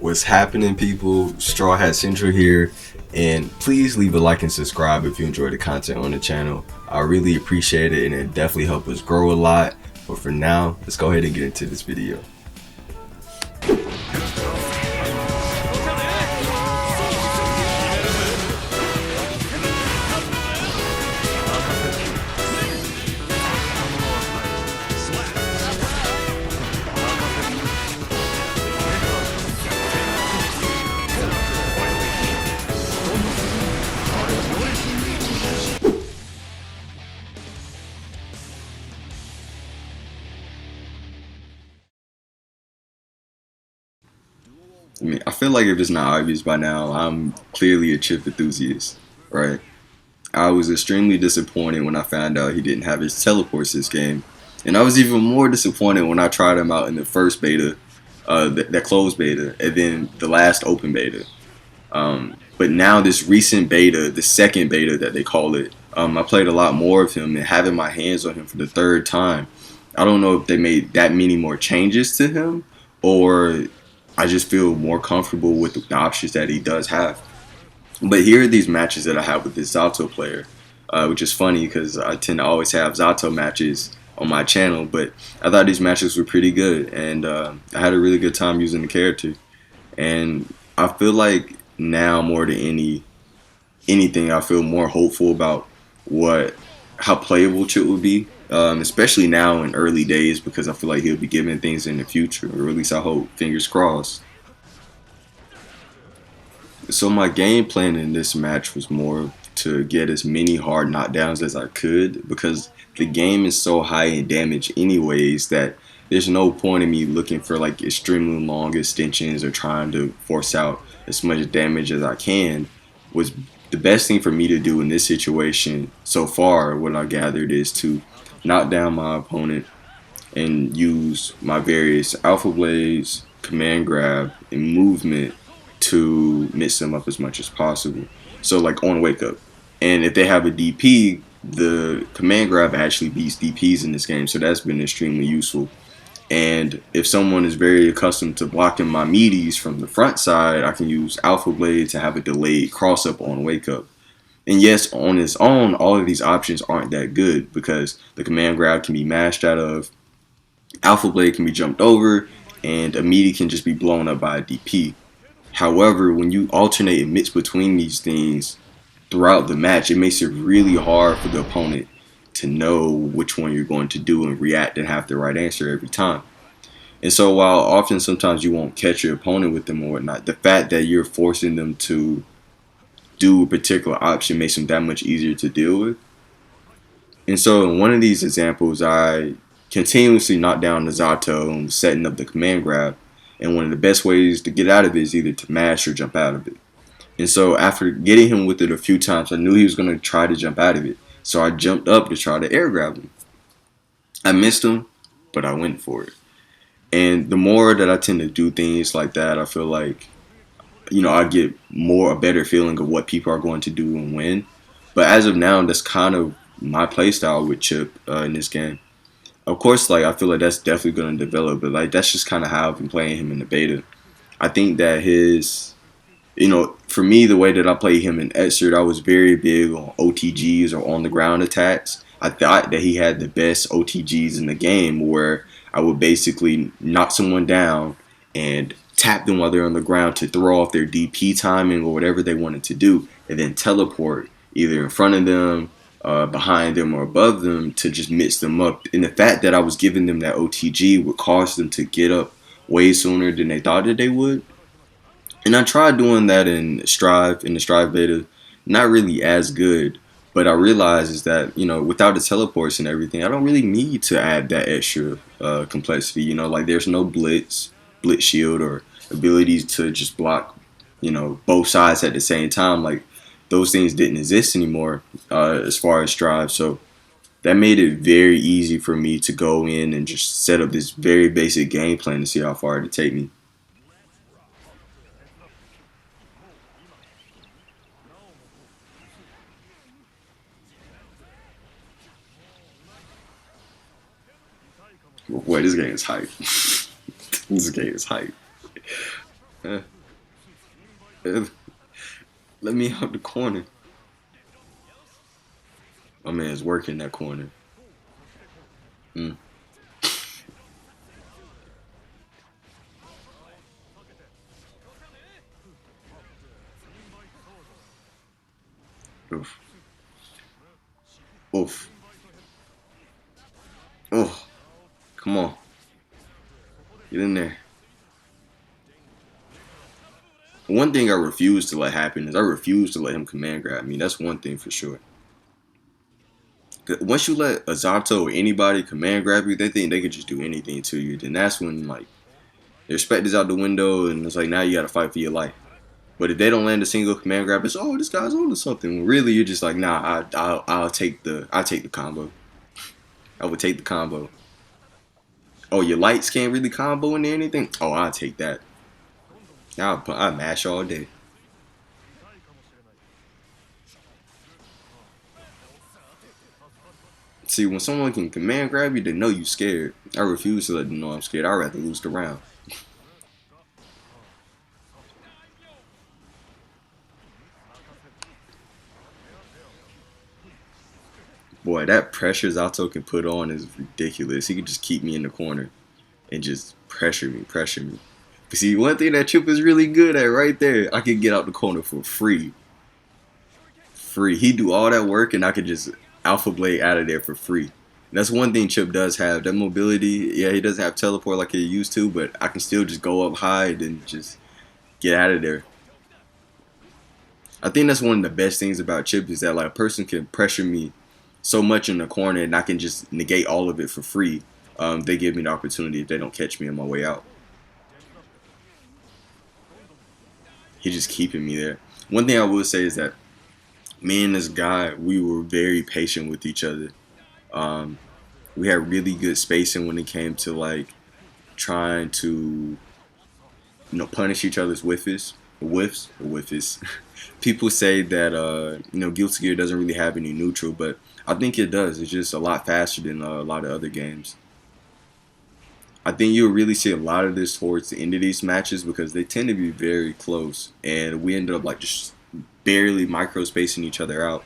What's happening, people? Straw Hat Central here, and please leave a like and subscribe if you enjoy the content on the channel. I really appreciate it, and it definitely helps us grow a lot. But for now, let's go ahead and get into this video. I feel like if it's not obvious by now, I'm clearly a Chipp enthusiast, right? I was extremely disappointed when I found out he didn't have his teleports this game, and I was even more disappointed when I tried him out in the first beta, that closed beta, and then the last open beta. But now this recent beta, the second beta that they call it, I played a lot more of him and having my hands on him for the third time. I don't know if they made that many more changes to him, or I just feel more comfortable with the options that he does have. But here are these matches that I have with this Zato player, which is funny because I tend to always have Zato matches on my channel. But I thought these matches were pretty good, and I had a really good time using the character. And I feel like now more than anything, I feel more hopeful about what how playable Chipp would be, especially now in early days, because I feel like he'll be giving things in the future, or at least I hope. Fingers crossed. So my game plan in this match was more to get as many hard knockdowns as I could, because the game is so high in damage anyways that there's no point in me looking for like extremely long extensions or trying to force out as much damage as I can. Was the best thing for me to do in this situation so far, what I gathered, is to knock down my opponent and use my various alpha blades, command grab, and movement to mix them up as much as possible. So like on wake up, and if they have a DP, the command grab actually beats DPs in this game, so that's been extremely useful. And if someone is very accustomed to blocking my meaties from the front side, I can use Alpha Blade to have a delayed cross up on wake up. And yes, on its own, all of these options aren't that good because the command grab can be mashed out of, Alpha Blade can be jumped over, and a meaty can just be blown up by a DP. However, when you alternate and mix between these things throughout the match, it makes it really hard for the opponent to know which one you're going to do and react and have the right answer every time. And so while often sometimes you won't catch your opponent with them or whatnot, the fact that you're forcing them to do a particular option makes them that much easier to deal with. And so in one of these examples, I continuously knocked down the Zato and setting up the command grab. And one of the best ways to get out of it is either to mash or jump out of it. And so after getting him with it a few times, I knew he was going to try to jump out of it. So I jumped up to try to air grab him. I missed him, but I went for it. And the more that I tend to do things like that, I feel like, I get a better feeling of what people are going to do and when. But as of now, that's kind of my playstyle with Chipp in this game. Of course, like I feel like that's definitely going to develop, but like that's just kind of how I've been playing him in the beta. I think that for me, the way that I play him in Xrd, I was very big on OTGs or on the ground attacks. I thought that he had the best OTGs in the game, where I would basically knock someone down and tap them while they're on the ground to throw off their DP timing or whatever they wanted to do, and then teleport either in front of them, behind them, or above them to just mix them up. And the fact that I was giving them that OTG would cause them to get up way sooner than they thought that they would. And I tried doing that in the Strive beta, not really as good. But I realized is that, without the teleports and everything, I don't really need to add that extra complexity. Like there's no blitz shield, or abilities to just block, both sides at the same time. Like those things didn't exist anymore as far as Strive. So that made it very easy for me to go in and just set up this very basic game plan to see how far it would take me. Boy, this game is hype. This game is hype. Uh, uh, let me out the corner. My man's working that corner. Mm. Oof. Oof. Oh, come on. Get in there. One thing I refuse to let happen is I refuse to let him command grab me. That's one thing for sure. 'Cause once you let a Zato or anybody command grab you, they think they can just do anything to you. Then that's when like the respect is out the window, and it's like now you got to fight for your life. But if they don't land a single command grab, it's oh this guy's on to something. When really, you're just like nah. I'll take the combo. I would take the combo. Oh, your lights can't really combo into anything. Oh, I'll take that. I'll mash all day. See, when someone can command grab you, they know you scared. I refuse to let them know I'm scared. I'd rather lose the round. Boy, that pressure Zato can put on is ridiculous. He can just keep me in the corner and just pressure me. But see, one thing that Chipp is really good at right there, I can get out the corner for free. Free. He do all that work and I could just Alpha Blade out of there for free. And that's one thing Chipp does have. That mobility, yeah, he doesn't have teleport like he used to, but I can still just go up high and just get out of there. I think that's one of the best things about Chipp is that like a person can pressure me so much in the corner and I can just negate all of it for free. They give me the opportunity if they don't catch me on my way out. He's just keeping me there. One thing I will say is that me and this guy, we were very patient with each other. Um, we had really good spacing when it came to like trying to punish each other's whiffs. People say that Guilty Gear doesn't really have any neutral, but I think it does. It's just a lot faster than a lot of other games. I think you'll really see a lot of this towards the end of these matches because they tend to be very close, and we ended up like just barely micro spacing each other out.